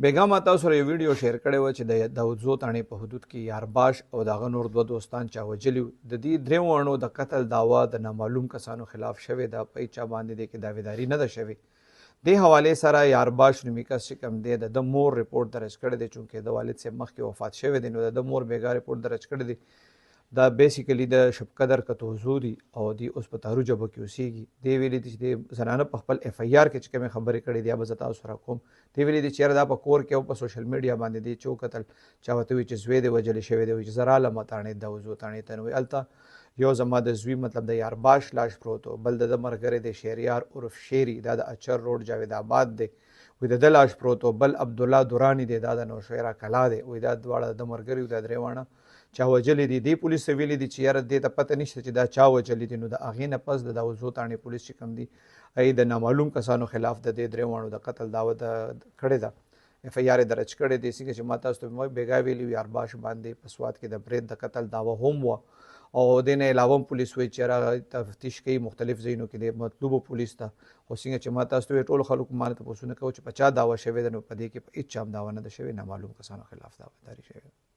بیګا ما تاسو سره یو ویډیو شیر کړی و چې د داودزو تاڼې په حدود کې یارباش او دغه نور دوه دوستان چا وجلي د دې درې وړو د قتل دعوا د نامعلوم کسانو خلاف شوې ده په هیچا باندې دی کې داویداري نه ده شوې. دې حوالې سره یارباش نومي کس چې کوم دی د مور رپورټ درج کړی دی چونکې د والد صاحب مخکې وفات شوی دی نو د مور بیګا رپورټ درج کړی دی. دا بیسیکلی د شبقدر کتوزو دي او دی اوس په تارو جبه کې اوسېږي. دی ویلي دي چې د زنانه په خپل اف ای آر کې چې کومې خبرې کړې دي به زه تاسو سره کوم. دی ویلي دي چې یاره دا په کور کې او په سوشل میډیا باندې دی چې وکتل چا ورته وایي چې زوی دی وژلی شوی دی وایي چې زه رالمه تاڼې داوزو تاڼې ته نو وایي هلته یو زما د زوی مطلب د یارباش لاش پروت و بل د ملګری دی شهریار عرف شیری دا د اچر روډ جاوید آباد دی وایي د ده لاش پروت و بل عبدالله دورانی دی دا د نوشیره کلا دی وایي دا دواړه د ملګري دا درې واړه چا وجلې دي. دې پولیس ته ویلي دي چې یاره دې ته پته نشته چې دا چا وجلې دي نو د هغې نه پس د داوزو تاڼې پولیس چې کوم دي هغې د نامعلوم کسانو خلاف د دې درې واړو د قتل دعوه کړې ده اف ای آر یې درج کړې دی. څنګه چې ما تاسو ته بیګا ویلي وي یارباش باندې په سوات کې د برید د قتل دعوه هم وه او دې نه علاوه هم پولیس وایي چې هغه تفتیش کوي مختلف ځایونو کې د مطلوبو پولیس ته. خو څنګه چې ما تاسو ته ټولو خلکو ما نه تپوسونه کوو چې په چا دعوه شوې ده نو په دې کې په هېڅ چا هم دعوه نه ده شوې نامعلوم کسانو خلاف دعوتداري شوې ده.